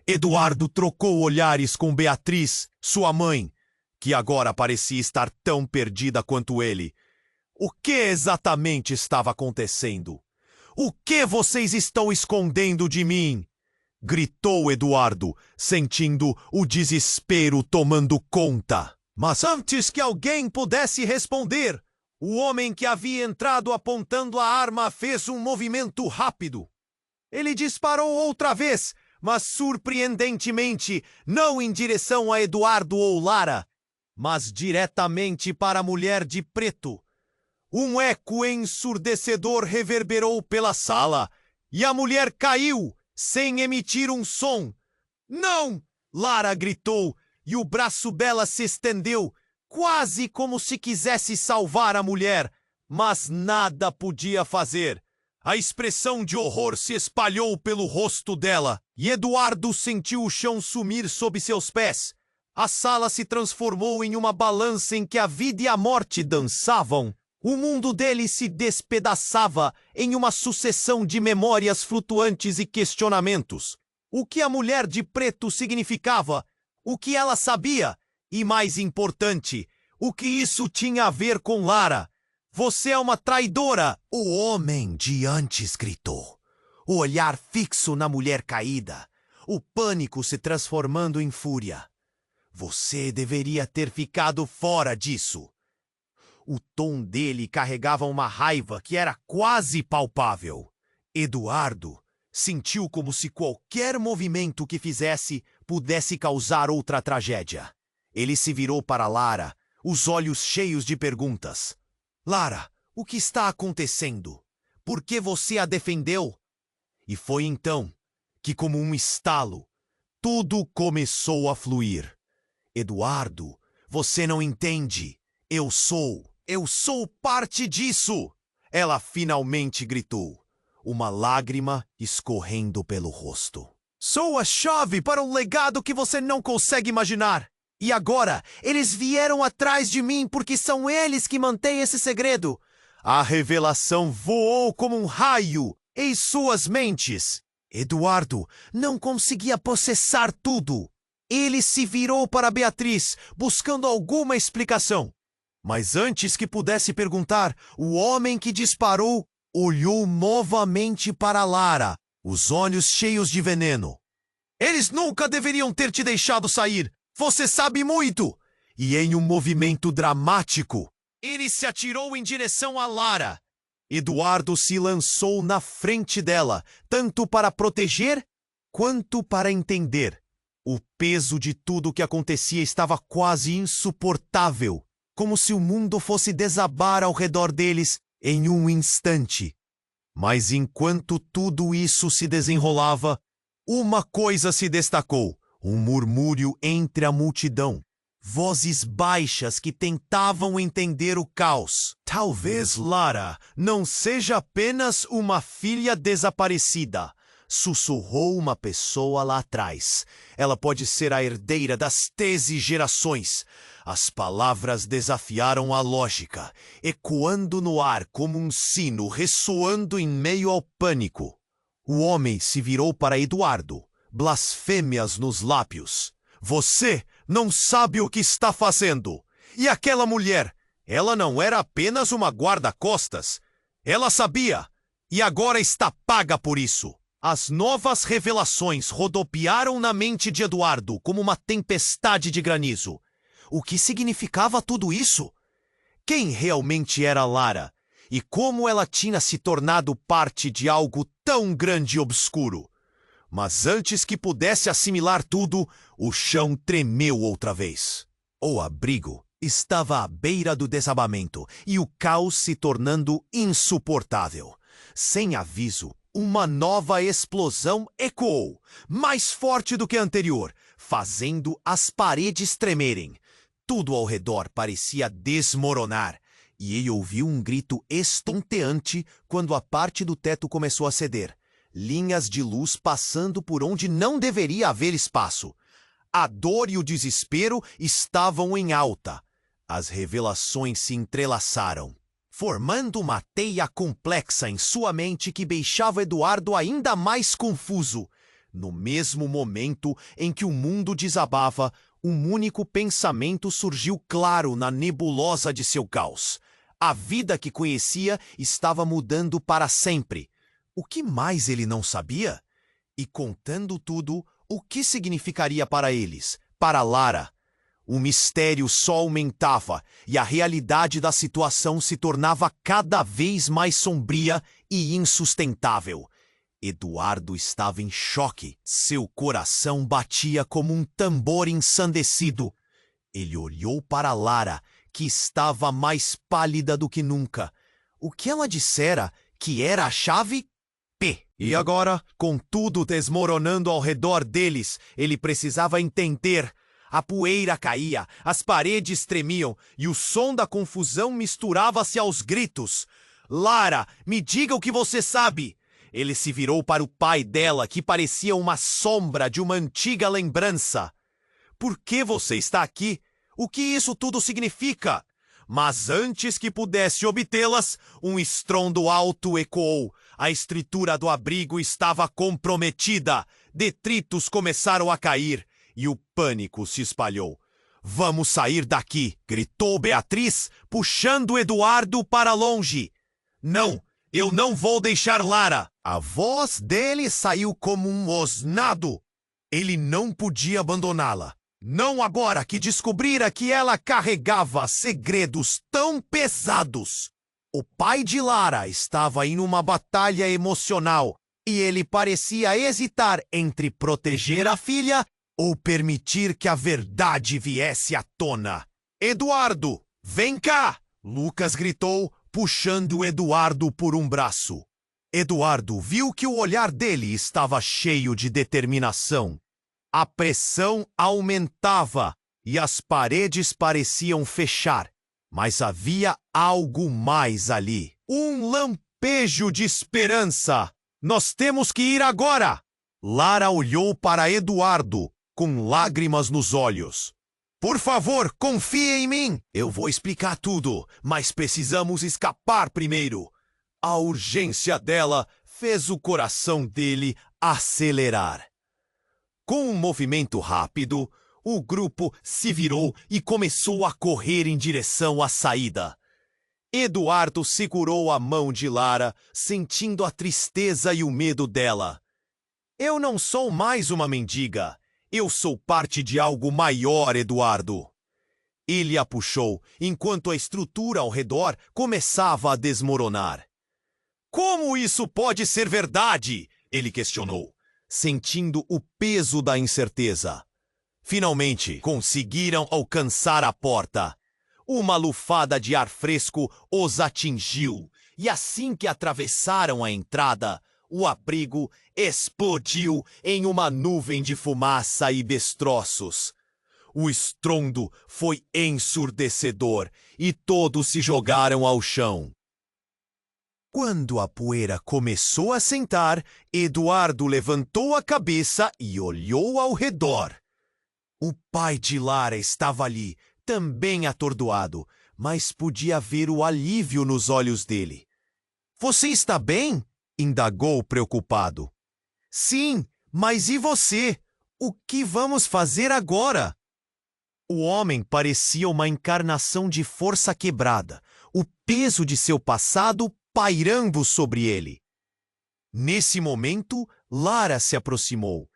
Eduardo trocou olhares com Beatriz, sua mãe, que agora parecia estar tão perdida quanto ele. O que exatamente estava acontecendo? O que vocês estão escondendo de mim? Gritou Eduardo, sentindo o desespero tomando conta. Mas antes que alguém pudesse responder, o homem que havia entrado apontando a arma fez um movimento rápido. Ele disparou outra vez, mas surpreendentemente não em direção a Eduardo ou Lara, mas diretamente para a mulher de preto. Um eco ensurdecedor reverberou pela sala e a mulher caiu sem emitir um som. Não! Lara gritou e o braço dela se estendeu, quase como se quisesse salvar a mulher, mas nada podia fazer. A expressão de horror se espalhou pelo rosto dela e Eduardo sentiu o chão sumir sob seus pés. A sala se transformou em uma balança em que a vida e a morte dançavam. O mundo dele se despedaçava em uma sucessão de memórias flutuantes e questionamentos. O que a mulher de preto significava? O que ela sabia? E mais importante, o que isso tinha a ver com Lara? Você é uma traidora! O homem de antes gritou. O olhar fixo na mulher caída. O pânico se transformando em fúria. Você deveria ter ficado fora disso. O tom dele carregava uma raiva que era quase palpável. Eduardo sentiu como se qualquer movimento que fizesse pudesse causar outra tragédia. Ele se virou para Lara, os olhos cheios de perguntas. Lara, o que está acontecendo? Por que você a defendeu? E foi então que, como um estalo, tudo começou a fluir. Eduardo, você não entende. Eu sou parte disso! Ela finalmente gritou, uma lágrima escorrendo pelo rosto. Sou a chave para um legado que você não consegue imaginar. E agora, eles vieram atrás de mim porque são eles que mantêm esse segredo. A revelação voou como um raio em suas mentes. Eduardo não conseguia processar tudo. Ele se virou para Beatriz, buscando alguma explicação. Mas antes que pudesse perguntar, o homem que disparou olhou novamente para Lara, os olhos cheios de veneno. Eles nunca deveriam ter te deixado sair. Você sabe muito! E em um movimento dramático, ele se atirou em direção a Lara. Eduardo se lançou na frente dela, tanto para proteger quanto para entender. O peso de tudo o que acontecia estava quase insuportável, como se o mundo fosse desabar ao redor deles em um instante. Mas enquanto tudo isso se desenrolava, uma coisa se destacou, um murmúrio entre a multidão. Vozes baixas que tentavam entender o caos. Talvez Lara não seja apenas uma filha desaparecida, sussurrou uma pessoa lá atrás. Ela pode ser a herdeira das 13 gerações. As palavras desafiaram a lógica, ecoando no ar como um sino ressoando em meio ao pânico. O homem se virou para Eduardo, blasfêmias nos lábios. Você não sabe o que está fazendo. E aquela mulher, ela não era apenas uma guarda-costas. Ela sabia, e agora está paga por isso. As novas revelações rodopiaram na mente de Eduardo como uma tempestade de granizo. O que significava tudo isso? Quem realmente era Lara? E como ela tinha se tornado parte de algo tão grande e obscuro? Mas antes que pudesse assimilar tudo, o chão tremeu outra vez. O abrigo estava à beira do desabamento e o caos se tornando insuportável. Sem aviso, uma nova explosão ecoou, mais forte do que a anterior, fazendo as paredes tremerem. Tudo ao redor parecia desmoronar, e ele ouviu um grito estonteante quando a parte do teto começou a ceder. Linhas de luz passando por onde não deveria haver espaço. A dor e o desespero estavam em alta. As revelações se entrelaçaram, formando uma teia complexa em sua mente que deixava Eduardo ainda mais confuso. No mesmo momento em que o mundo desabava, um único pensamento surgiu claro na nebulosa de seu caos. A vida que conhecia estava mudando para sempre. O que mais ele não sabia? E contando tudo, o que significaria para eles, para Lara? O mistério só aumentava e a realidade da situação se tornava cada vez mais sombria e insustentável. Eduardo estava em choque. Seu coração batia como um tambor ensandecido. Ele olhou para Lara, que estava mais pálida do que nunca. O que ela dissera que era a chave? P. E agora, com tudo desmoronando ao redor deles, ele precisava entender. A poeira caía, as paredes tremiam e o som da confusão misturava-se aos gritos. Lara, me diga o que você sabe! Ele se virou para o pai dela, que parecia uma sombra de uma antiga lembrança. Por que você está aqui? O que isso tudo significa? Mas antes que pudesse obtê-las, um estrondo alto ecoou. A estrutura do abrigo estava comprometida. Detritos começaram a cair e o pânico se espalhou. Vamos sair daqui, gritou Beatriz, puxando Eduardo para longe. Não, eu não vou deixar Lara. A voz dele saiu como um rosnado. Ele não podia abandoná-la. Não agora que descobrira que ela carregava segredos tão pesados. O pai de Lara estava em uma batalha emocional e ele parecia hesitar entre proteger a filha ou permitir que a verdade viesse à tona. Eduardo, vem cá! Lucas gritou, puxando Eduardo por um braço. Eduardo viu que o olhar dele estava cheio de determinação. A pressão aumentava e as paredes pareciam fechar, mas havia algo mais ali. Um lampejo de esperança. Nós temos que ir agora! Lara olhou para Eduardo, com lágrimas nos olhos. Por favor, confie em mim. Eu vou explicar tudo, mas precisamos escapar primeiro. A urgência dela fez o coração dele acelerar. Com um movimento rápido, o grupo se virou e começou a correr em direção à saída. Eduardo segurou a mão de Lara, sentindo a tristeza e o medo dela. Eu não sou mais uma mendiga. Eu sou parte de algo maior, Eduardo. Ele a puxou, enquanto a estrutura ao redor começava a desmoronar. Como isso pode ser verdade? Ele questionou, sentindo o peso da incerteza. Finalmente, conseguiram alcançar a porta. Uma lufada de ar fresco os atingiu, e assim que atravessaram a entrada, o abrigo explodiu em uma nuvem de fumaça e destroços. O estrondo foi ensurdecedor e todos se jogaram ao chão. Quando a poeira começou a sentar, Eduardo levantou a cabeça e olhou ao redor. O pai de Lara estava ali, também atordoado, mas podia ver o alívio nos olhos dele. Você está bem? Indagou preocupado. Sim, mas e você? O que vamos fazer agora? O homem parecia uma encarnação de força quebrada, o peso de seu passado pairando sobre ele. Nesse momento, Lara se aproximou.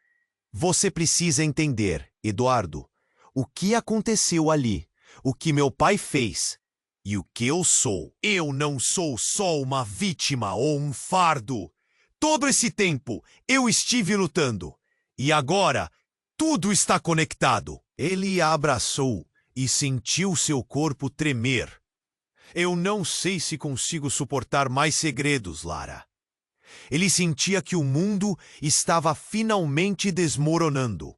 Você precisa entender, Eduardo, o que aconteceu ali, o que meu pai fez e o que eu sou. Eu não sou só uma vítima ou um fardo. Todo esse tempo eu estive lutando e agora tudo está conectado. Ele a abraçou e sentiu seu corpo tremer. Eu não sei se consigo suportar mais segredos, Lara. Ele sentia que o mundo estava finalmente desmoronando.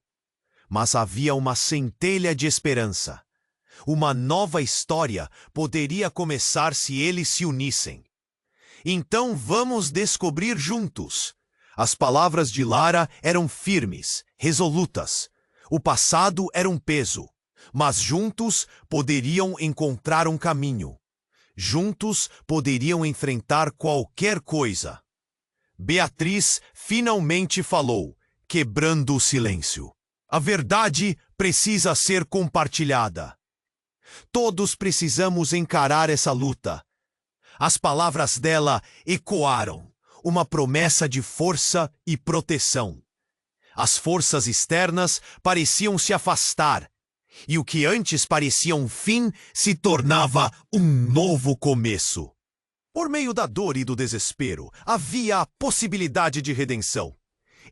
Mas havia uma centelha de esperança. Uma nova história poderia começar se eles se unissem. Então vamos descobrir juntos. As palavras de Lara eram firmes, resolutas. O passado era um peso, mas juntos poderiam encontrar um caminho. Juntos poderiam enfrentar qualquer coisa. Beatriz finalmente falou, quebrando o silêncio. A verdade precisa ser compartilhada. Todos precisamos encarar essa luta. As palavras dela ecoaram, uma promessa de força e proteção. As forças externas pareciam se afastar, e o que antes parecia um fim se tornava um novo começo. Por meio da dor e do desespero, havia a possibilidade de redenção.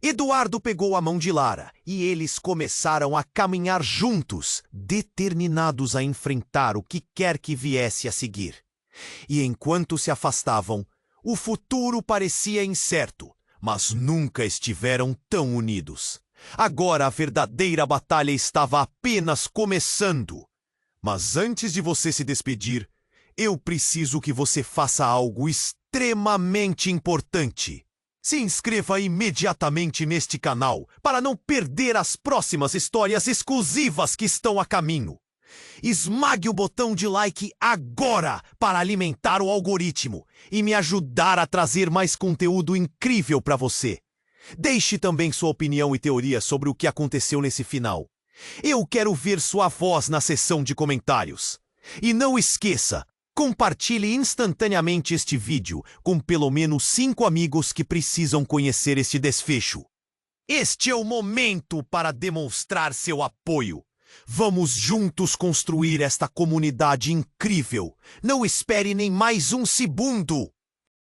Eduardo pegou a mão de Lara e eles começaram a caminhar juntos, determinados a enfrentar o que quer que viesse a seguir. E enquanto se afastavam, o futuro parecia incerto, mas nunca estiveram tão unidos. Agora a verdadeira batalha estava apenas começando. Mas antes de você se despedir, eu preciso que você faça algo extremamente importante. Se inscreva imediatamente neste canal para não perder as próximas histórias exclusivas que estão a caminho. Esmague o botão de like agora para alimentar o algoritmo e me ajudar a trazer mais conteúdo incrível para você. Deixe também sua opinião e teoria sobre o que aconteceu nesse final. Eu quero ver sua voz na seção de comentários. E não esqueça, compartilhe instantaneamente este vídeo com pelo menos 5 amigos que precisam conhecer este desfecho. Este é o momento para demonstrar seu apoio. Vamos juntos construir esta comunidade incrível. Não espere nem mais um segundo.